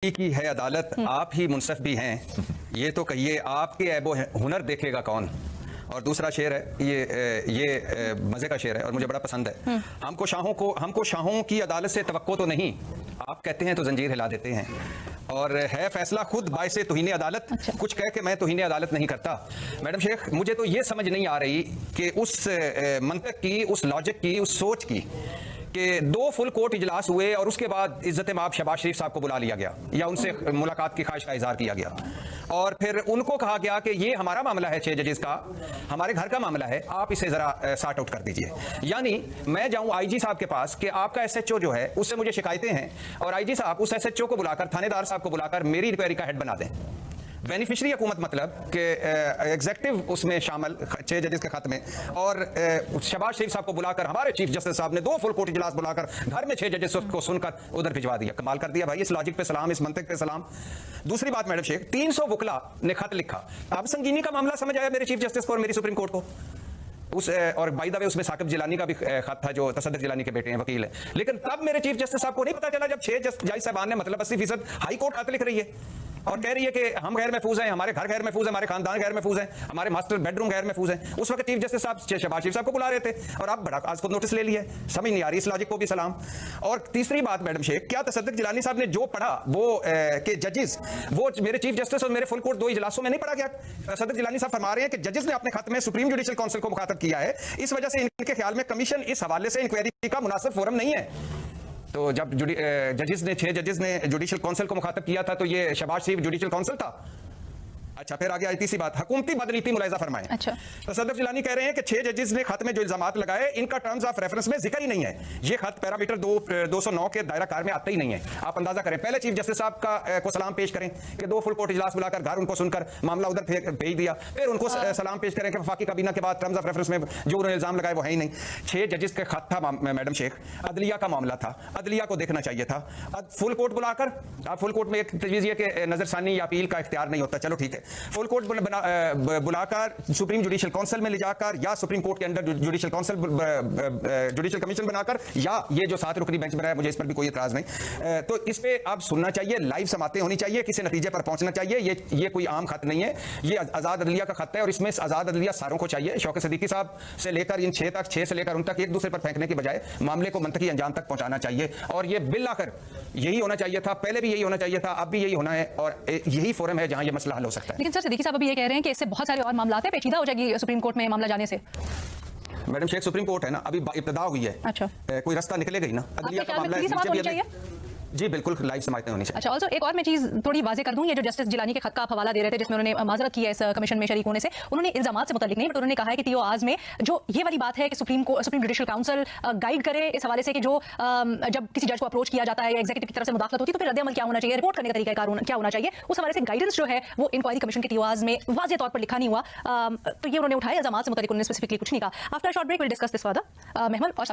की है अदालत, आप ही मुंसफ भी हैं, ये तो कहिए आपके ऐबो हुनर देखेगा कौन। और दूसरा शेर है ये मजे का शेर है और मुझे बड़ा पसंद है। हमको शाहों की अदालत से तवक्को तो नहीं, आप कहते हैं तो जंजीर हिला देते हैं, और है फैसला खुद बायसे तुहीने अदालत। कुछ कह के मैं तुहीने अदालत नहीं करता। मैडम शेख, मुझे तो ये समझ नहीं आ रही कि उस मंतक की, उस लॉजिक की, उस सोच की कि 2 फुल कोर्ट इजलास हुए और उसके बाद इज्जत माब शहबाज शरीफ साहब को बुला लिया गया या उनसे मुलाकात की ख्वाहिश का इजहार किया गया और फिर उनको कहा गया कि ये हमारा मामला है 6 जजेस का, हमारे घर का मामला है, आप इसे जरा सॉर्ट आउट कर दीजिए। यानी मैं जाऊं आईजी साहब के पास कि आपका एसएचओ जो है उससे मुझे शिकायतें हैं, और आईजी साहब उस एसएचओ को बुलाकर, थानेदार साहब को बुलाकर मेरी इंक्वायरी का हेड बना दें। बेनिफिशरी हुकूमत मतलब कि एग्जेक्टिव उसमें शामिल 6 जजेस के खत में, और शहबाज शरीफ साहब को बुलाकर हमारे चीफ जस्टिस साहब ने 2 फुल कोर्ट इजलास बुलाकर घर में 6 जजेस को सुनकर उधर भिजवा दिया। कमाल कर दिया भाई, इस लॉजिक पे सलाम, इस मंतक पे सलाम। दूसरी बात मैडम शेख, 300 वकला ने खत लिखा। अब संगीनी का मामला समझ आया मेरे चीफ जस्टिस को और मेरी सुप्रीम कोर्ट को। और बाय द वे उसमें साकिब जिलानी का भी खत था जो तसद्दुक जिलानी के बेटे हैं, वकील है। लेकिन तब मेरे चीफ जस्टिस साहब को नहीं पता चला जब 6 जज साहबान ने मतलब 80% हाई कोर्ट खत लिख रही है और कह रही है कि हम गैर महफूज हैं, हमारे घर गैर महफूज है, हमारे खानदान गैर महफूज है, हमारे मास्टर बेडरूम गैर महफूज है। उस वक्त चीफ जस्टिस साहब शहबाज शरीफ साहब को बुला रहे थे और आप बड़ा आज खुद नोटिस ले लिया। समझ नहीं आ रही इस लॉजिक को भी सलाम। और तीसरी बात मैडम शेख, क्या तसद्दुक जिलानी साहब ने जो पढ़ा वो कि जजेस, वो मेरे चीफ जस्टिस और मेरे फुल कोर्ट 2 इजलासों में नहीं पढ़ा गया। तसद्दुक जिलानी साहब फरमा रहे हैं कि जजेस ने अपने खत में सुप्रीम जुडिशल काउंसिल को मुखातब किया है, इस वजह से इनके ख्याल में कमीशन इस हवाले से इंक्वायरी का मुनासिब फोरम नहीं है। तो जब जजेस ने 6 जजेस ने जुडिशल काउंसिल को मुखातब किया था तो ये शहबाज शरीफ जुडिशल काउंसिल था। अच्छा, फिर आगे आई तीसरी बात, हुकूमती बदनीति मुलाहिजा फरमाएं। अच्छा, तसद्दुक जिलानी कह रहे हैं कि 6 जजेस ने खत में जो इल्जामात लगाए इनका टर्म्स ऑफ रेफरेंस में जिक्र ही नहीं है। ये खत पैरामीटर 209 के दायरा कार में आता ही नहीं है। आप अंदाजा करें, पहले चीफ जस्टिस साहब का को सलाम पेश करें कि 2 फुल कोर्ट इजलास बुलाकर घर उनको सुनकर मामला उधर भेज दिया, फिर उनको सलाम पेश करें कि वफाकी काबीना के बाद टर्म्स ऑफ रेफरेंस में जो उन्होंने इल्जाम लगाए वो है ही नहीं। 6 जजेस का खत था मैडम शेख, अदलिया का मामला था, अदलिया को देखना चाहिए था। फुल कोर्ट बुलाकर, आप फुल कोर्ट में एक तजवीज़ ये कि नजरसानी या अपील का इख्तियार नहीं होता, चलो ठीक है, फुल कोर्ट बुलाकर सुप्रीम जुडिशल काउंसिल में ले जाकर या सुप्रीम कोर्ट के अंदर जुडिशल काउंसिल जुडिशल कमीशन बनाकर या ये जो 7 रुकनी बेंच बनाया, मुझे इस पर भी कोई इतराज नहीं। तो इस पे अब सुनना चाहिए, लाइव समातें होनी चाहिए, किसी नतीजे पर पहुंचना चाहिए। ये कोई आम खत नहीं है, ये आजाद अदलिया का खत है और इसमें आजाद अदलिया सारों को चाहिए। शौकत सिद्दीकी साहब से लेकर इन 6 तक, 6 से लेकर उन तक एक दूसरे पर फेंकने की बजाय मामले को मंतकी अंजाम तक पहुंचाना चाहिए। और ये बिल आकर यही होना चाहिए था, पहले भी यही होना चाहिए था, अब भी यही होना है, और यही फोरम है जहां ये मसला हल हो सकता है। लेकिन सर सिद्दीकी साहब अभी ये कह रहे हैं कि इससे बहुत सारे और मामला हैं, पेचीदा हो जाएगी सुप्रीम कोर्ट में मामला जाने से। मैडम शेख, सुप्रीम कोर्ट है ना, अभी इब्तिदा हुई है। अच्छा, कोई रास्ता निकलेगा ही ना। अदलिया का मामला है जी, बिल्कुल लाइव समातें होनी चाहिए। अच्छा, ऑल्सो एक और मैं चीज थोड़ी वाजे कर दूं, ये जो जस्टिस जिलानी के खत का आप हवाला दे रहे थे जिसमें उन्होंने माजरत की है इस कमीशन में शरीक होने से, उन्होंने इल्जामात से मुताल्लिक नहीं, बट उन्होंने कहा है कि TORs में जो ये वाली बात है कि सुप्रीम जुडिशल काउंसिल गाइड करे इस हवाले से कि जो जब किसी जज को अप्रोच किया जाता है या एग्जीक्यूटिव की तरफ से मुदाखलत होती है तो फिर रद्द-ए-अमल क्या होना चाहिए, रिपोर्ट करने का तरीका क्या होना चाहिए, उस हवाले से गाइडेंस जो है वो इंक्वायरी कमीशन के TORs में वाज़ेह तौर पर लिखा नहीं हुआ। तो ये उन्होंने उठाया, इल्जामात से मुताल्लिक उन्होंने स्पेसिफिकली कुछ नहीं कहा। After short break will discuss this further. मेहमल और